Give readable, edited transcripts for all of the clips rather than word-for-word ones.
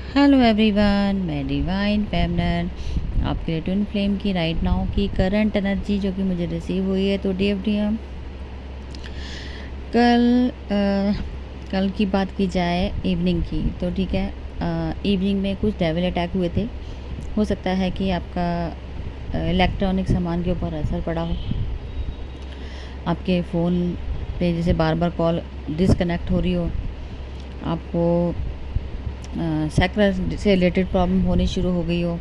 Hello everyone, मैं divine फेमनर आपके लिए ट्विन फ्लेम की राइट नाउ की करंट एनर्जी जो कि मुझे रिसीव हुई है। तो डीएफडीएम कल की बात की जाए इवनिंग की, तो ठीक है। इवनिंग में कुछ डेविल अटैक हुए थे। हो सकता है कि आपका इलेक्ट्रॉनिक सामान के ऊपर असर पड़ा हो। आपके फ़ोन पे जैसे बार बार कॉल डिसकनेक्ट हो रही हो, आपको सैक्रल से रिलेटेड प्रॉब्लम होनी शुरू हो गई हो,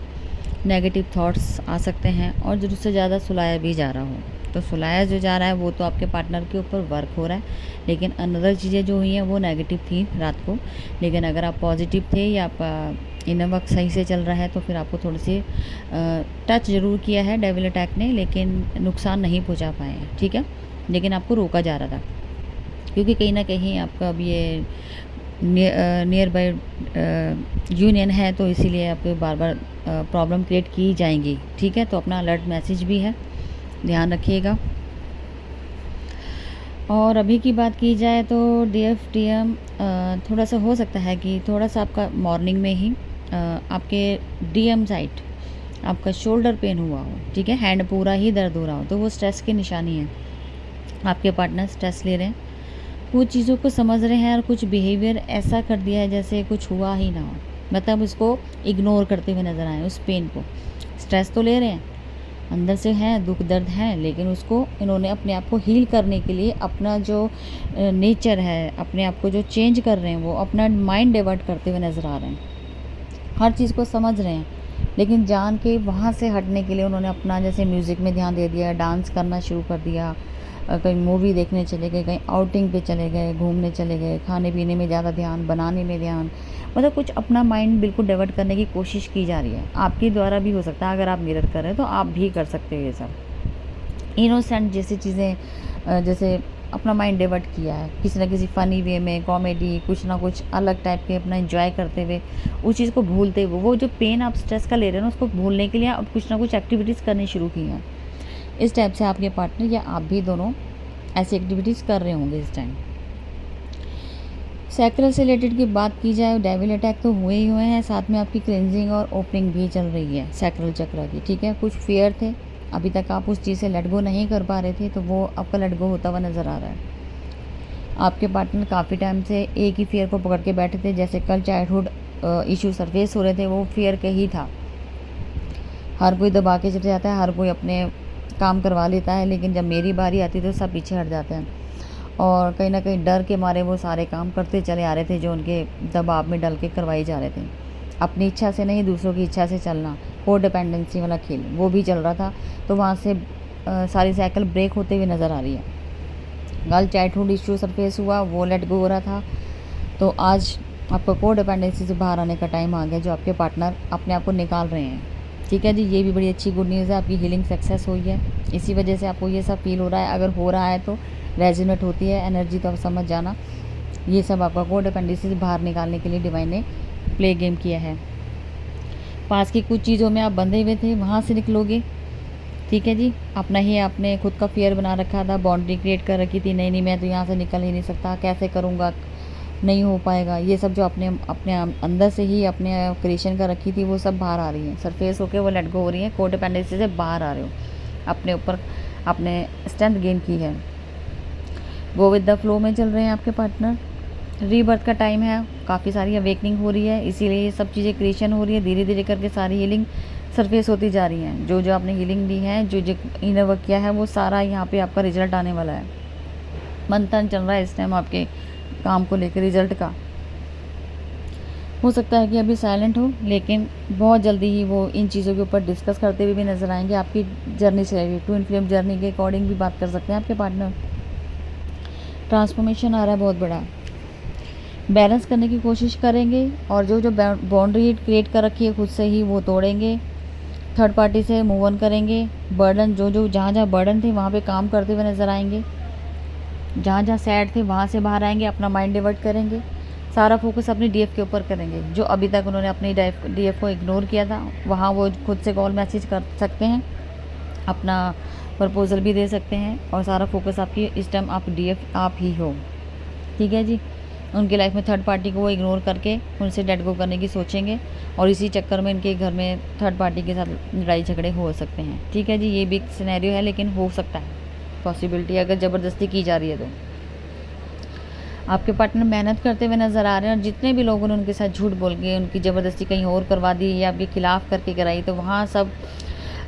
नेगेटिव थॉट्स आ सकते हैं और ज़रूरत से ज़्यादा सुलाया भी जा रहा हो। तो सुलाया जो जा रहा है वो तो आपके पार्टनर के ऊपर वर्क हो रहा है, लेकिन अनदर चीज़ें जो हुई हैं वो नेगेटिव थी रात को। लेकिन अगर आप पॉजिटिव थे या आपका इनर वर्क सही से चल रहा है तो फिर आपको थोड़ी सी टच ज़रूर किया है डेविल अटैक ने, लेकिन नुकसान नहीं पहुँचा पाए हैं, ठीक है। लेकिन आपको रोका जा रहा था क्योंकि कहीं ना कहीं आपका अब ये नियर बाय यूनियन है, तो इसीलिए आपको बार बार प्रॉब्लम क्रिएट की जाएंगी, ठीक है। तो अपना अलर्ट मैसेज भी है, ध्यान रखिएगा। और अभी की बात की जाए तो डीएफडीएम थोड़ा सा हो सकता है कि थोड़ा सा आपका मॉर्निंग में ही आपके डीएम साइड आपका शोल्डर पेन हुआ हो, ठीक है, हैंड पूरा ही दर्द हो रहा हो, तो वो स्ट्रेस की निशानी है। आपके पार्टनर स्ट्रेस ले रहे हैं, कुछ चीज़ों को समझ रहे हैं और कुछ बिहेवियर ऐसा कर दिया है जैसे कुछ हुआ ही ना हो, मतलब उसको इग्नोर करते हुए नज़र आए। उस पेन को, स्ट्रेस तो ले रहे हैं, अंदर से है, दुख दर्द है, लेकिन उसको इन्होंने अपने आप को हील करने के लिए अपना जो नेचर है, अपने आप को जो चेंज कर रहे हैं, वो अपना माइंड डाइवर्ट करते हुए नज़र आ रहे हैं। हर चीज़ को समझ रहे हैं, लेकिन जान के वहाँ से हटने के लिए उन्होंने अपना जैसे म्यूज़िक में ध्यान दे दिया, डांस करना शुरू कर दिया, कहीं मूवी देखने चले गए, कहीं आउटिंग पे चले गए, घूमने चले गए, खाने पीने में ज़्यादा ध्यान, बनाने में ध्यान, मतलब कुछ अपना माइंड बिल्कुल डाइवर्ट करने की कोशिश की जा रही है। आपके द्वारा भी हो सकता है, अगर आप मिरर कर रहे हैं तो आप भी कर सकते हो ये सब। इनोसेंट जैसी चीज़ें, जैसे अपना माइंड डाइवर्ट किया है किसी ना किसी फ़नी वे में, कॉमेडी, कुछ ना कुछ अलग टाइप के अपना एंजॉय करते हुए, उस चीज़ को भूलते हुए, वो जो पेन आप स्ट्रेस का ले रहे हैं ना, उसको भूलने के लिए आप कुछ ना कुछ एक्टिविटीज़ करनी शुरू की हैं। इस टाइप से आपके पार्टनर या आप भी दोनों ऐसी एक्टिविटीज़ कर रहे होंगे इस टाइम। सैक्रल से रिलेटेड की बात की जाए, डेविल अटैक तो हुए ही हुए हैं, साथ में आपकी क्लेंजिंग और ओपनिंग भी चल रही है सैक्रल चक्र की, ठीक है। कुछ फियर थे, अभी तक आप उस चीज़ से लेट गो नहीं कर पा रहे थे, तो वो आपका लेट गो होता हुआ नज़र आ रहा है। आपके पार्टनर काफ़ी टाइम से एक ही फियर को पकड़ के बैठे थे, जैसे कल चाइल्डहुड इशू सरफेस हो रहे थे, वो फियर के ही था। हर कोई दबा के चले जाता है, हर कोई अपने काम करवा लेता है, लेकिन जब मेरी बारी आती है तो सब पीछे हट जाते हैं, और कहीं ना कहीं डर के मारे वो सारे काम करते चले आ रहे थे जो उनके दबाव में डल के करवाए जा रहे थे। अपनी इच्छा से नहीं, दूसरों की इच्छा से चलना, को डिपेंडेंसी वाला खेल वो भी चल रहा था। तो वहाँ से सारी साइकिल ब्रेक होते हुए नज़र आ रही है। कल चाइल्डहुड इशू सरफेस हुआ, वो लेट गो हो रहा था, तो आज आपको को डिपेंडेंसी से बाहर आने का टाइम आ गया, जो आपके पार्टनर अपने आप को निकाल रहे हैं, ठीक है जी। ये भी बड़ी अच्छी गुड न्यूज़ है, आपकी हीलिंग सक्सेस हुई है, इसी वजह से आपको ये सब फील हो रहा है। अगर हो रहा है तो रेजोनेट होती है एनर्जी, तो आप समझ जाना ये सब आपका को डिपेंडेंसी से बाहर निकालने के लिए डिवाइन ने प्ले गेम किया है। पास की कुछ चीज़ों में आप बंधे हुए थे, वहाँ से निकलोगे, ठीक है जी। अपना ही आपने खुद का फियर बना रखा था, बाउंड्री क्रिएट कर रखी थी, नहीं नहीं मैं तो यहाँ से निकल ही नहीं सकता, कैसे करूँगा, नहीं हो पाएगा, ये सब जो अपने अपने अंदर से ही अपने क्रिएशन कर रखी थी, वो सब बाहर आ रही है, सरफेस होके वो लेट गो हो रही है, को डिपेंडेंसी से बाहर आ रहे हो, अपने ऊपर अपने स्ट्रेंथ गेन की है, गो विद द फ्लो में चल रहे हैं आपके पार्टनर। रीबर्थ का टाइम है, काफ़ी सारी अवेकनिंग हो रही है, इसीलिए ये सब चीज़ें क्रिएशन हो रही है, धीरे धीरे करके सारी हीलिंग सरफेस होती जा रही हैं। जो जो आपने हीलिंग दी है, जो जो इनर वर्क किया है, वो सारा यहाँ पे आपका रिजल्ट आने वाला है। मंथन चल रहा है इस टाइम आपके काम को लेकर, रिजल्ट का। हो सकता है कि अभी साइलेंट हो, लेकिन बहुत जल्दी ही वो इन चीज़ों के ऊपर डिस्कस करते हुए भी नज़र आएंगे। आपकी जर्नी चलेगी, ट्विन फ्लेम जर्नी के अकॉर्डिंग भी बात कर सकते हैं आपके पार्टनर। ट्रांसफॉर्मेशन आ रहा है बहुत बड़ा, बैलेंस करने की कोशिश करेंगे, और जो जो बाउंड्री क्रिएट कर रखी है खुद से ही, वो तोड़ेंगे, थर्ड पार्टी से मूव ऑन करेंगे। बर्डन जो जो जहाँ जहाँ बर्डन थे वहाँ पे काम करते हुए नज़र आएंगे, जहाँ जहाँ सैड थे वहाँ से बाहर आएंगे, अपना माइंड डिवर्ट करेंगे, सारा फोकस अपनी डीएफ के ऊपर करेंगे। जो अभी तक उन्होंने अपनी डीएफ को इग्नोर किया था, वहाँ वो खुद से कॉल मैसेज कर सकते हैं, अपना प्रपोजल भी दे सकते हैं, और सारा फोकस आपकी इस टाइम आप डीएफ आप ही हो, ठीक है जी। उनकी लाइफ में थर्ड पार्टी को वो इग्नोर करके उनसे लेट गो करने की सोचेंगे और इसी चक्कर में इनके घर में थर्ड पार्टी के साथ लड़ाई झगड़े हो सकते हैं। ठीक है जी, ये भी एक सिनेरियो है, लेकिन हो सकता है, पॉसिबिलिटी अगर ज़बरदस्ती की जा रही है तो। आपके पार्टनर मेहनत करते हुए नज़र आ रहे हैं और जितने भी लोगों ने उनके साथ झूठ बोल के उनकी ज़बरदस्ती कहीं और करवा दी या आपके खिलाफ़ करके कराई, तो वहाँ सब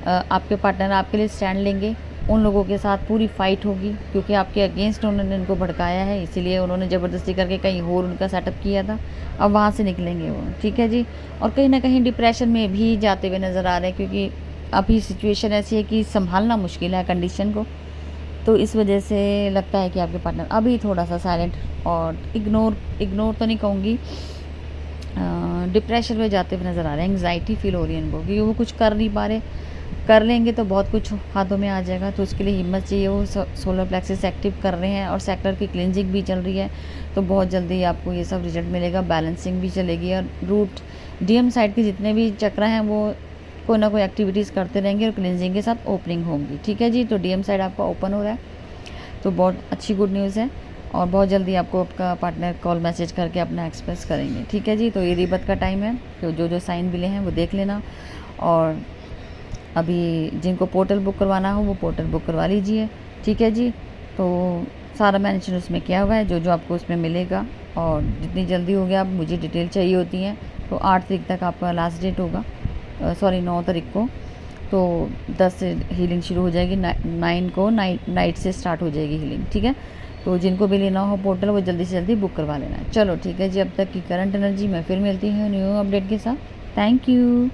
आपके पार्टनर आपके लिए स्टैंड लेंगे। उन लोगों के साथ पूरी फ़ाइट होगी क्योंकि आपके अगेंस्ट उन्होंने उनको भड़काया है, इसीलिए उन्होंने ज़बरदस्ती करके कहीं और उनका सेटअप किया था। अब वहाँ से निकलेंगे वो, ठीक है जी। और कहीं ना कहीं डिप्रेशन में भी जाते हुए नज़र आ रहे हैं क्योंकि अभी सिचुएशन ऐसी है कि संभालना मुश्किल है कंडीशन को, तो इस वजह से लगता है कि आपके पार्टनर अभी थोड़ा सा साइलेंट और इग्नोर तो नहीं कहूँगी, डिप्रेशन में जाते हुए नज़र आ रहे हैं। एंग्जाइटी फील हो रही है इनको क्योंकि वो कुछ कर नहीं पा रहे, कर लेंगे तो बहुत कुछ हाथों में आ जाएगा, तो उसके लिए हिम्मत चाहिए। वो सोलर प्लेक्सस एक्टिव कर रहे हैं और सेक्टर की क्लिनजिंग भी चल रही है, तो बहुत जल्दी आपको ये सब रिजल्ट मिलेगा। बैलेंसिंग भी चलेगी और रूट डीएम साइड के जितने भी चक्र हैं वो कोई ना कोई एक्टिविटीज़ करते रहेंगे और क्लिनजिंग के साथ ओपनिंग होंगी। ठीक है जी, तो डीएम साइड आपका ओपन हो रहा है, तो बहुत अच्छी गुड न्यूज़ है और बहुत जल्दी आपको आपका पार्टनर कॉल मैसेज करके अपना एक्सप्रेस करेंगे। ठीक है जी, तो ये रीबत का टाइम है, तो जो साइन मिले हैं वो देख लेना और अभी जिनको पोर्टल बुक करवाना हो वो पोर्टल बुक करवा लीजिए। ठीक है जी, तो सारा मेंशन उसमें किया हुआ है जो आपको उसमें मिलेगा और जितनी जल्दी हो गया, आप मुझे डिटेल चाहिए होती हैं तो 8 तारीख तक आपका लास्ट डेट होगा, 9 तारीख को, तो 10 से हीलिंग शुरू हो जाएगी, 9 को नाइट से स्टार्ट हो जाएगी हीलिंग। ठीक है, तो जिनको भी लेना हो पोर्टल वो जल्दी से जल्दी बुक करवा लेना। चलो ठीक है जी, अब तक की करंट एनर्जी मैं फिर मिलती हूँ न्यू अपडेट के साथ। Thank you.